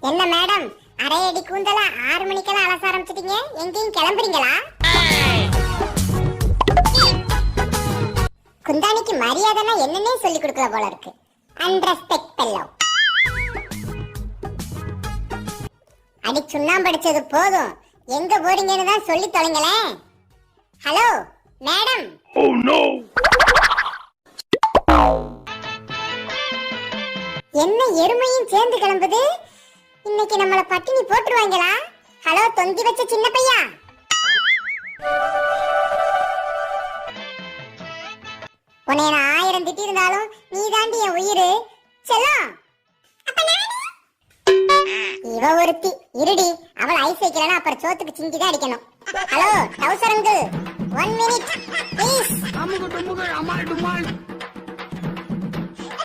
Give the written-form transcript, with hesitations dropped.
என்ன மேடம், அரை அடி கூந்தலா 6 மணிக்கெல்லாம் அலச ஆரம்பிச்சிட்டீங்க? எங்கேயும் கிளம்புறீங்களா? குந்தானிக்கு மரியாதைனா என்னன்னே சொல்லி கொடுக்கல போல இருக்கு. Unrespect fellow. அடி சுண்ணாம்பு அடிச்சது போதும், எங்க போறீங்கன்னு தான் சொல்லி தொலைங்களேன். Hello madam. Oh no. என்ன எருமையும் சேர்ந்து கிளம்புது? இன்னைக்கு நம்மள பட்டினி போட்டுருவாங்களா? ஹலோ தொங்கி வச்ச சின்ன பையா. உன்னை நான் 1000 திட்டி இருந்தாலும் நீ தாண்டி என் உயிரு செல்லம். இவ ஒருத்தி இருடி, அவள் ஐஸ் வைக்கலன்னா அப்புறம் சோத்துக்கு சிங்கி தான் அடிக்கணும். Hello trouser uncle, 1 minute please.